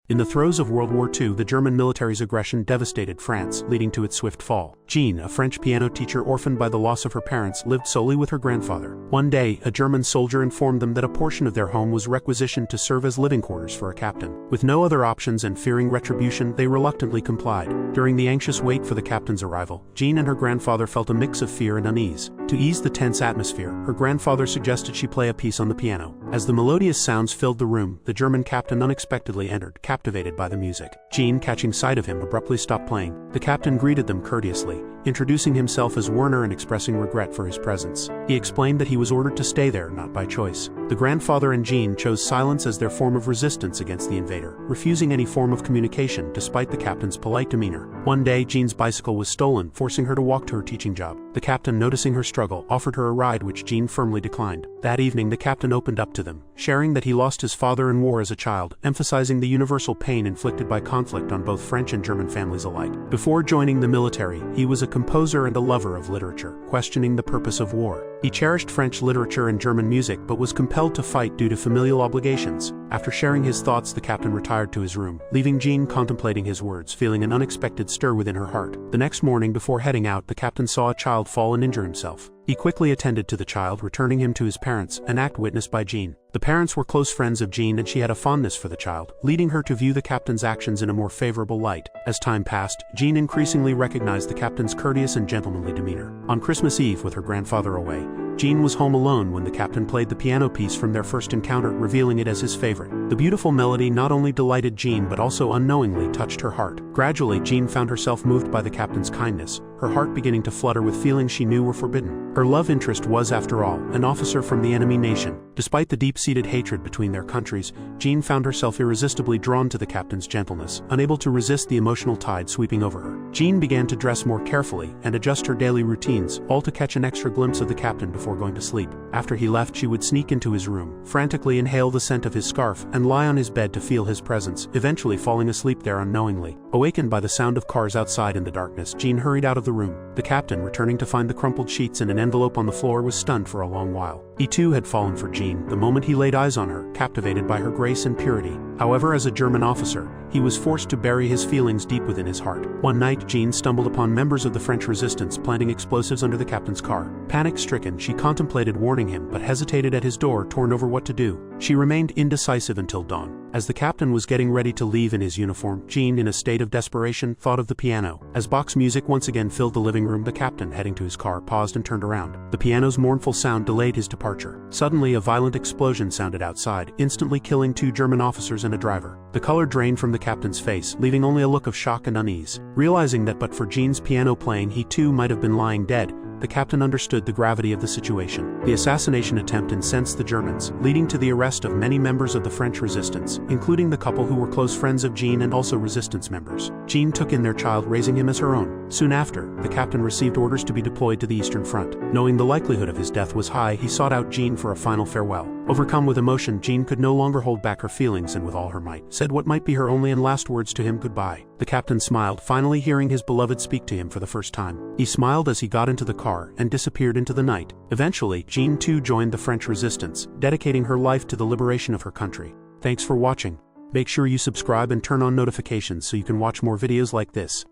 In the throes of World War II, the German military's aggression devastated France, leading to its swift fall. Jean, a French piano teacher orphaned by the loss of her parents, lived solely with her grandfather. One day, a German soldier informed them that a portion of their home was requisitioned to serve as living quarters for a captain. With no other options and fearing retribution, they reluctantly complied. During the anxious wait for the captain's arrival, Jean and her grandfather felt a mix of fear and unease. To ease the tense atmosphere, her grandfather suggested she play a piece on the piano. As the melodious sounds filled the room, the German captain unexpectedly entered, captivated by the music. Jean, catching sight of him, abruptly stopped playing. The captain greeted them courteously, introducing himself as Werner and expressing regret for his presence. He explained that he was ordered to stay there, not by choice. The grandfather and Jean chose silence as their form of resistance against the invader, refusing any form of communication despite the captain's polite demeanor. One day, Jean's bicycle was stolen, forcing her to walk to her teaching job. The captain, noticing her struggle, offered her a ride, which Jean firmly declined. That evening, the captain opened up to them, sharing that he lost his father in war as a child, emphasizing the universal pain inflicted by conflict on both French and German families alike. Before joining the military, he was a composer and a lover of literature, questioning the purpose of war. He cherished French literature and German music but was compelled to fight due to familial obligations. After sharing his thoughts, the captain retired to his room, leaving Jean contemplating his words, feeling an unexpected stir within her heart. The next morning, before heading out, the captain saw a child fall and injure himself. He quickly attended to the child, returning him to his parents, an act witnessed by Jean. The parents were close friends of Jean and she had a fondness for the child, leading her to view the captain's actions in a more favorable light. As time passed, Jean increasingly recognized the captain's courteous and gentlemanly demeanor. On Christmas Eve, with her grandfather away, Jean was home alone when the captain played the piano piece from their first encounter, revealing it as his favorite. The beautiful melody not only delighted Jean but also unknowingly touched her heart. Gradually, Jean found herself moved by the captain's kindness, her heart beginning to flutter with feelings she knew were forbidden. Her love interest was, after all, an officer from the enemy nation. Despite the deep-seated hatred between their countries, Jean found herself irresistibly drawn to the captain's gentleness, unable to resist the emotional tide sweeping over her. Jean began to dress more carefully and adjust her daily routines, all to catch an extra glimpse of the captain before going to sleep. After he left, she would sneak into his room, frantically inhale the scent of his scarf, and lie on his bed to feel his presence, eventually falling asleep there unknowingly. Awakened by the sound of cars outside in the darkness, Jean hurried out of the room. The captain, returning to find the crumpled sheets and an envelope on the floor, was stunned for a long while. He too had fallen for Jean the moment he laid eyes on her, captivated by her grace and purity. However, as a German officer, he was forced to bury his feelings deep within his heart. One night, Jean stumbled upon members of the French resistance planting explosives under the captain's car. Panic-stricken, she contemplated warning him but hesitated at his door, torn over what to do. She remained indecisive until dawn. As the captain was getting ready to leave in his uniform, Jean, in a state of desperation, thought of the piano. As box music once again filled the living room, the captain, heading to his car, paused and turned around. The piano's mournful sound delayed his departure. Suddenly, a violent explosion sounded outside, instantly killing 2 German officers and a driver. The color drained from the captain's face, leaving only a look of shock and unease. Realizing that but for Jean's piano playing, he too might have been lying dead, the captain understood the gravity of the situation. The assassination attempt incensed the Germans, leading to the arrest of many members of the French resistance, including the couple who were close friends of Jean and also resistance members. Jean took in their child, raising him as her own. Soon after, the captain received orders to be deployed to the Eastern Front. Knowing the likelihood of his death was high, he sought out Jean for a final farewell. Overcome with emotion, Jean could no longer hold back her feelings and with all her might said what might be her only and last words to him: goodbye. The captain smiled, finally hearing his beloved speak to him for the first time. He smiled as he got into the car and disappeared into the night. Eventually, Jean too joined the French resistance, dedicating her life to the liberation of her country. Thanks for watching. Make sure you subscribe and turn on notifications so you can watch more videos like this.